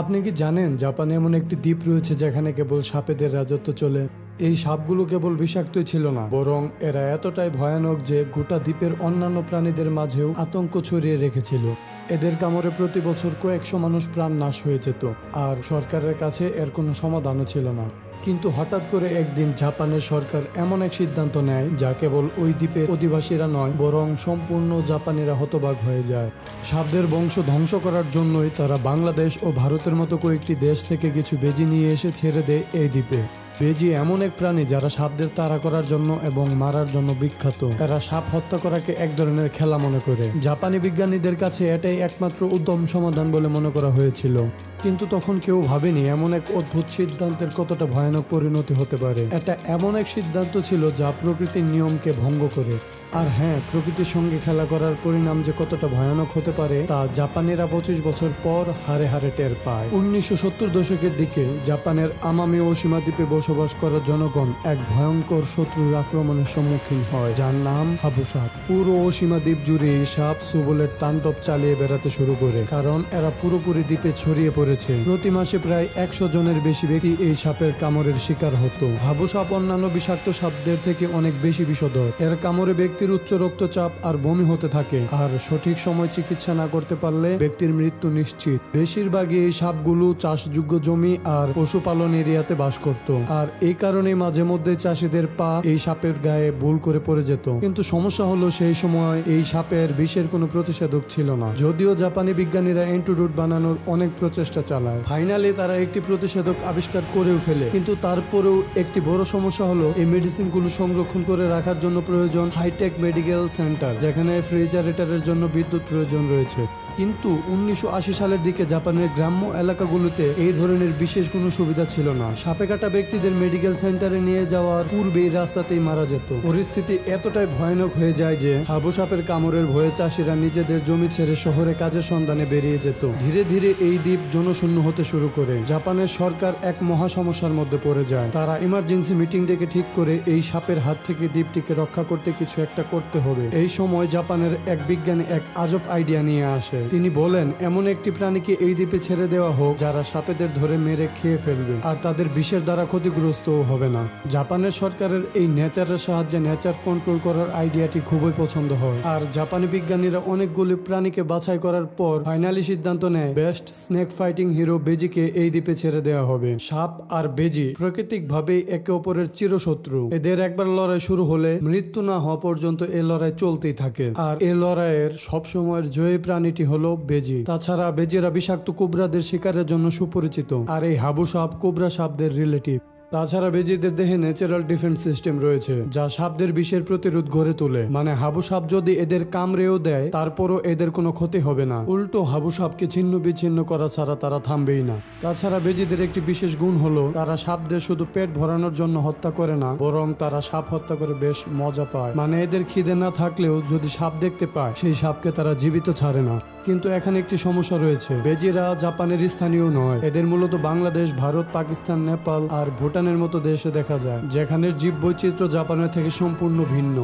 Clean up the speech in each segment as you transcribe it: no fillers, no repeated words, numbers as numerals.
আপনি কি জানেন জাপানে এমন একটি দ্বীপ রয়েছে যেখানে কেবল সাপেদের রাজত্ব চলে? এই সাপগুলো কেবল বিষাক্তই ছিল না, বরং এরা এতটাই ভয়ানক যে গোটা দ্বীপের অন্যান্য প্রাণীদের মাঝেও আতঙ্ক ছড়িয়ে রেখেছিল। এদের কামড়ে প্রতি বছর কয়েকশো মানুষ প্রাণ নাশ হয়ে যেত, আর সরকারের কাছে এর কোনো সমাধানও ছিল না। কিন্তু হঠাৎ করে একদিন জাপানের সরকার এমন এক সিদ্ধান্ত নেয় যা কেবল ওই দ্বীপের অধিবাসীরা নয়, বরং সম্পূর্ণ জাপানিরা হতবাক হয়ে যায়। সাপদের বংশ ধ্বংস করার জন্যই তারা বাংলাদেশ ও ভারতের মতো কয়েকটি দেশ থেকে কিছু বেজি নিয়ে এসে ছেড়ে দেয় এই দ্বীপে। বেজি এমন এক প্রাণী যারা সাপদের তাড়া করার জন্য এবং মারার জন্য বিখ্যাত। এরা সাপ হত্যা করাকে এক ধরনের খেলা মনে করে। জাপানি বিজ্ঞানীদের কাছে এটাই একমাত্র উত্তম সমাধান বলে মনে করা হয়েছিল। কিন্তু তখন কেউ ভাবেনি এমন এক অদ্ভুত সিদ্ধান্তের কতটা ভয়ানক পরিণতি হতে পারে। এটা এমন এক সিদ্ধান্ত ছিল যা প্রকৃতির নিয়মকে ভঙ্গ করে। আর হ্যাঁ, প্রকৃতির সঙ্গে খেলা করার পরিণাম যে কতটা ভয়ানক হতে পারে তা জাপানিরা 25 বছর পর হারে হারে টের পায়। 1970 দশকের দিকে জাপানের আমামি ওশিমা দ্বীপে বসবাস করা জনগণ এক ভয়ঙ্কর শত্রুর আক্রমণের সম্মুখীন হয়, যার নাম হাবু সাপ। পুরো ওশিমা দ্বীপ জুড়ে এই সাপ সুবলের তাণ্ডব চালিয়ে বেড়াতে শুরু করে, কারণ এরা পুরোপুরি দ্বীপে ছড়িয়ে পড়েছে। প্রতি মাসে প্রায় 100 জনের বেশি ব্যক্তি এই সাপের কামড়ের শিকার হতো। হাবু সাপ অন্যান্য বিষাক্ত সাপদের থেকে অনেক বেশি বিষধর। এর কামড়ে ব্যক্তির উচ্চ রক্তচাপ আর বমি হতে থাকে, আর সঠিক সময় চিকিৎসা না করতে পারলে ব্যক্তির মৃত্যু নিশ্চিত। বেশিরভাগই এই সাপগুলো চাষযোগ্য জমি আর পশুপালন এরিয়াতে বাস করত, আর এই কারণে মাঝে মধ্যে চাষিদের পা এই সাপের গায়ে ভুল করে পড়ে যেত। কিন্তু সমস্যা হলো সেই সময় এই সাপের বিষের কোনো প্রতিষেধক ছিল না। যদিও জাপানি বিজ্ঞানীরা অ্যান্টিডোট বানানোর অনেক প্রচেষ্টা চালায়, ফাইনালি তারা একটি প্রতিষেধক আবিষ্কার করেও ফেলে। কিন্তু তারপরেও একটি বড় সমস্যা হলো এই মেডিসিনগুলো সংরক্ষণ করে রাখার জন্য প্রয়োজন হাইটেক মেডিকেল সেন্টার, যেখানে রেফ্রিজারেটরের জন্য বিদ্যুৎ প্রয়োজন রয়েছে। কিন্তু 1980 সালের দিকে জাপানের গ্রাম্য এলাকাগুলোতে এই ধরনের বিশেষ কোনো সুবিধা ছিল না। সাপে কাটা ব্যক্তিদের মেডিকেল সেন্টারে নিয়ে যাওয়ার পূর্বেই রাস্তাতেই মারা যেত। পরিস্থিতি এতটাই ভয়ানক হয়ে যায় যে হাবু সাপের কামড়ের ভয়ে চাষিরা নিজেদের জমি ছেড়ে শহরে কাজের সন্ধানে বেরিয়ে যেত। ধীরে ধীরে এই দ্বীপ জনশূন্য হতে শুরু করে। জাপানের সরকার এক মহা সমস্যার মধ্যে পড়ে যায়। তারা ইমার্জেন্সি মিটিং ডেকে ঠিক করে এই সাপের হাত থেকে দ্বীপটিকে রক্ষা করতে কিছু একটা করতে হবে। এই সময় জাপানের এক বিজ্ঞানী এক আজব আইডিয়া নিয়ে আসে। তিনি বলেন, এমন একটি প্রাণীকে এই দ্বীপে ছেড়ে দেওয়া হোক যারা সাপেদের ধরে মেরে খেয়ে ফেলবে, আর তাদের বিষের দ্বারা ক্ষতিগ্রস্তও হবে না। জাপানের সরকারের এই নেচারের সাহায্যে নেচার কন্ট্রোল করার আইডিয়াটি খুবই পছন্দ হয়, আর জাপানি বিজ্ঞানীরা অনেকগুলি প্রাণীকে বাছাই করার পর ফাইনালি সিদ্ধান্ত নেয় বেস্ট স্নেক ফাইটিং হিরো বেজিকে এই দ্বীপে ছেড়ে দেওয়া হবে। সাপ আর বেজি প্রাকৃতিকভাবেই একে অপরের চিরশত্রু। এদের একবার লড়াই শুরু হলে মৃত্যু না হওয়া পর্যন্ত এই লড়াই চলতেই থাকে, আর এই লড়াইয়ের সবসময়ের জয়ী প্রাণীটি হলো বেজি। তাছাড়া বেজিরা বিষাক্ত কোবরাদের শিকারের জন্য সুপরিচিত, আর এই হাবু সাপ কোবরা সাপদের রিলেটিভ। তাছাড়া বেজিদের দেহে ন্যাচারাল ডিফেন্স সিস্টেম রয়েছে যা সাপদের বিষের প্রতিরোধ গড়ে তোলে। মানে হাবু সাপ যদি এদের কামড়েও দেয় তারপরও এদের কোনো ক্ষতি হবে না, উল্টো হাবু সাপকে ছিন্ন বিচ্ছিন্ন করা ছাড়া তারা থামবেই না। তাছাড়া বেজিদের একটি বিশেষ গুণ হলো তারা সাপদের শুধু পেট ভরানোর জন্য হত্যা করে না, বরং তারা সাপ হত্যা করে বেশ মজা পায়। মানে এদের খিদে না থাকলেও যদি সাপ দেখতে পায় সেই সাপকে তারা জীবিত ছাড়ে না। কিন্তু এখানে একটি সমস্যা রয়েছে, বেজিরা জাপানের স্থানীয় নয়। এদের মূলত বাংলাদেশ, ভারত, পাকিস্তান, নেপাল আর ভুটানের মতো দেশে দেখা যায়, যেখানের জীব বৈচিত্র্য জাপানের থেকে সম্পূর্ণ ভিন্ন।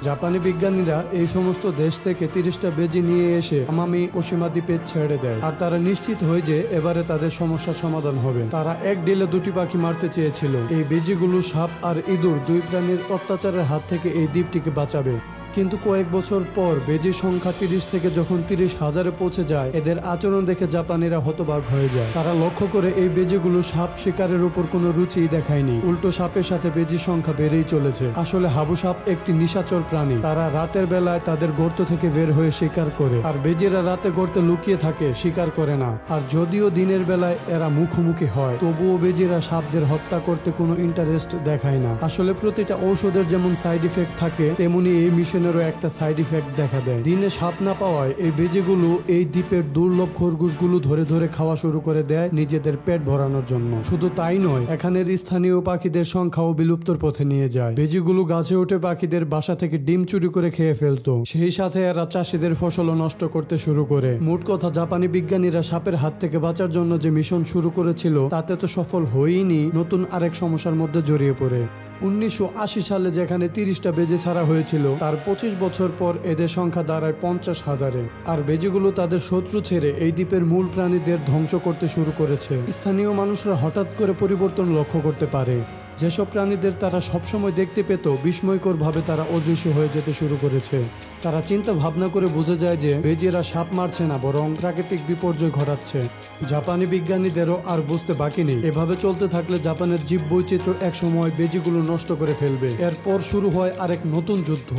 জাপানি বিজ্ঞানীরা এই সমস্ত দেশ থেকে 30টা বেজি নিয়ে এসে আমামি ওশিমা দ্বীপে ছেড়ে দেয়, আর তারা নিশ্চিত হয় যে এবারে তাদের সমস্যার সমাধান হবে। তারা এক ডিলে দুটি পাখি মারতে চেয়েছিল। এই বেজিগুলো সাপ আর ইঁদুর দুই প্রাণীর অত্যাচারের হাত থেকে এই দ্বীপটিকে বাঁচাবে। কিন্তু কয়েক বছর পর বেজির সংখ্যা 30 থেকে যখন 30,000-এ পৌঁছে যায়, এদের আচরণ দেখে জাপানিরা হতবাক হয়ে যায়। তারা লক্ষ্য করে এই বেজিগুলো সাপ শিকারের উপর কোনো রুচিই দেখায়নি, উল্টো সাপের সাথে বেজির সংখ্যা বেড়েই চলেছে। আসলে হাবু সাপ একটি নিশাচর প্রাণী। তারা রাতের বেলায় তাদের গর্ত থেকে বের হয়ে শিকার করে, আর বেজিরা রাতে গর্তে লুকিয়ে থাকে, শিকার করে না। আর যদিও দিনের বেলায় এরা মুখোমুখি হয়, তবুও বেজিরা সাপদের হত্যা করতে কোনো ইন্টারেস্ট দেখায় না। আসলে প্রতিটা ঔষধের যেমন সাইড ইফেক্ট থাকে, তেমনি এই মিশন একটা সাইড ইফেক্ট দেখা দেয়। দিনে সাপ না পাওয়ায় এই বেজিগুলো এই দ্বীপের দুর্লভ খরগোশগুলো ধরে ধরে খাওয়া শুরু করে দেয় নিজেদের পেট ভরানোর জন্য। শুধু তাই নয়, এখানের স্থানীয় পাখিদের সংখ্যাও বিলুপ্তর পথে নিয়ে যায়। বেজিগুলো গাছে উঠে পাখিদের বাসা থেকে ডিম চুরি করে খেয়ে ফেলতো, সেই সাথে এরা চাষিদের ফসলও নষ্ট করতে শুরু করে। মোট কথা, জাপানি বিজ্ঞানীরা সাপের হাত থেকে বাঁচার জন্য যে মিশন শুরু করেছিল তাতে তো সফল হয়নি, নতুন আরেক সমস্যার মধ্যে জড়িয়ে পড়ে। 1980 সালে যেখানে 30টা বেজি ছাড়া হয়েছিল, তার 25 বছর পর এদের সংখ্যা দাঁড়ায় 50,000-এ। আর বেজিগুলো তাদের শত্রু ছেড়ে এই দ্বীপের মূল প্রাণীদের ধ্বংস করতে শুরু করেছে। স্থানীয় মানুষরা হঠাৎ করে পরিবর্তন লক্ষ্য করতে পারে। যেসব প্রাণীদের তারা সবসময় দেখতে পেত, বিস্ময়করভাবে তারা অদৃশ্য হয়ে যেতে শুরু করেছে। তারা চিন্তা ভাবনা করে বোঝা যায় যে বেজিরা সাপ মারছে না, বরং প্রাকৃতিক বিপর্যয় ঘটাচ্ছে। জাপানি বিজ্ঞানীদেরও আর বুঝতে বাকি নেই, এভাবে চলতে থাকলে জাপানের জীব বৈচিত্র্য একসময় বেজিগুলো নষ্ট করে ফেলবে। এরপর শুরু হয় আরেক নতুন যুদ্ধ।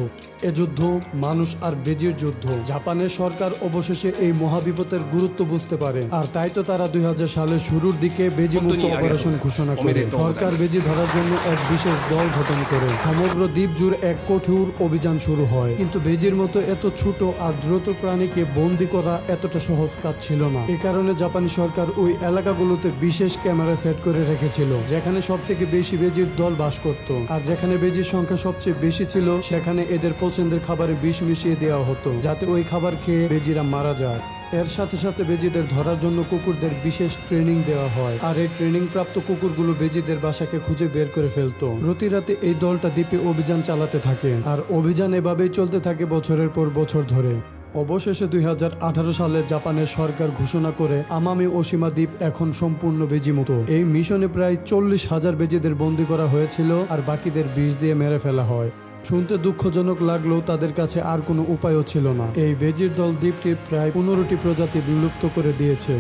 এ যুদ্ধ মানুষ আর বেজির যুদ্ধ। জাপানের সরকার অবশেষে এই মহাবিপদের গুরুত্ব বুঝতে পারে, আর তাই তো তারা 2000 সালের শুরুর দিকে বেজি মুক্ত অপারেশন ঘোষণা করে। সরকার বেজি ধরার জন্য এক বিশেষ দল গঠন করে। সমগ্র দ্বীপ জুড়ে এক কঠোর অভিযান শুরু হয়। কিন্তু বেজির মতো এত ছোট আর দ্রুত প্রাণীকে বন্দী করা এতটা সহজ কাজ ছিল না। এ কারণে জাপানি সরকার ওই এলাকাগুলোতে বিশেষ ক্যামেরা সেট করে রেখেছিল, যেখানে সব থেকে বেশি বেজির দল বাস করত। আর যেখানে বেজির সংখ্যা সবচেয়ে বেশি ছিল, সেখানে এদের পছন্দের খাবারে বিষ মিশিয়ে দেওয়া হতো, যাতে ওই খাবার খেয়ে বেজিরা মারা যায়। এর সাথে সাথে বেজিদের ধরার জন্য কুকুরদের বিশেষ ট্রেনিং দেওয়া হয়, আর এই ট্রেনিং প্রাপ্ত কুকুরগুলো বেজিদের বাসাকে খুঁজে বের করে ফেলতো। প্রতি রাতে এই দলটা দ্বীপে অভিযান চালাতে থাকে, আর অভিযান এভাবেই চলতে থাকে বছরের পর বছর ধরে। অবশেষে 2018 সালে জাপানের সরকার ঘোষণা করে আমামি ওশিমা দ্বীপ এখন সম্পূর্ণ বেজিমুক্ত। এই মিশনে প্রায় 40,000 বেজিদের বন্দী করা হয়েছিল, আর বাকিদের বিষ দিয়ে মেরে ফেলা হয়। শুনতে দুঃখজনক লাগলেও তাদের কাছে আর কোনো উপায়ও ছিল না। এই বেজির দল দ্বীপটির প্রায় 15টি প্রজাতি বিলুপ্ত করে দিয়েছে।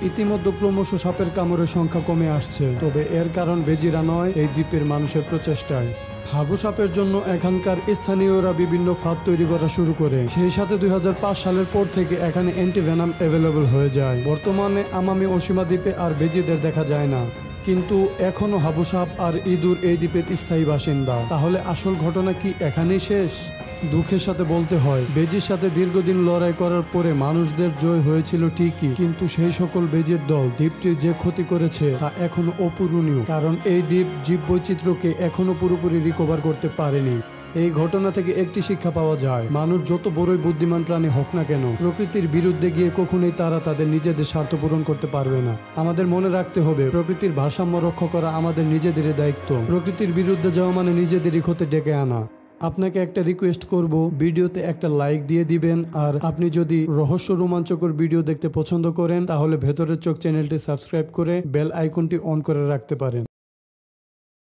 ইতিমধ্যে ক্রমশ সাপের কামড়ের সংখ্যা কমে আসছে, তবে এর কারণ বেজিরা নয়, এই দ্বীপের মানুষের প্রচেষ্টায়। হাবু সাপের জন্য এখানকার স্থানীয়রা বিভিন্ন ফাঁদ তৈরি করা শুরু করে। সেই সাথে 2005 সালের পর থেকে এখানে অ্যান্টিভেনাম অ্যাভেলেবল হয়ে যায়। বর্তমানে আমামি ওশিমা দ্বীপে আর বেজিদের দেখা যায় না, কিন্তু এখনো হাবু সাপ আর ইঁদুর এই দ্বীপের স্থায়ী বাসিন্দা। তাহলে আসল ঘটনা কি এখানেই শেষ? দুঃখের সাথে বলতে হয়, বেজির সাথে দীর্ঘদিন লড়াই করার পরে মানুষদের জয় হয়েছিল ঠিকই, কিন্তু সেই সকল বেজির দল দ্বীপটির যে ক্ষতি করেছে তা এখনো অপূরণীয়, কারণ এই দ্বীপ জীববৈচিত্র্যকে এখনো পুরোপুরি রিকভার করতে পারেনি। এই ঘটনা থেকে একটি শিক্ষা পাওয়া যায়, মানুষ যত বড়ই বুদ্ধিমান প্রাণী হোক না কেন, প্রকৃতির বিরুদ্ধে গিয়ে কখনোই তারা তাদের নিজেদের স্বার্থ পূরণ করতে পারবে না। আমাদের মনে রাখতে হবে, প্রকৃতির ভারসাম্য রক্ষা করা আমাদের নিজেদেরই দায়িত্ব। প্রকৃতির বিরুদ্ধে যাওয়া মানে নিজেদেরই ক্ষতি ডেকে আনা। আপনাকে একটা রিকোয়েস্ট করব, ভিডিওতে একটা লাইক দিয়ে দিবেন, আর আপনি যদি রহস্য রোমাঞ্চকর ভিডিও দেখতে পছন্দ করেন, তাহলে ভেতরের চোখ চ্যানেলটি সাবস্ক্রাইব করে বেল আইকনটি অন করে রাখতে পারেন।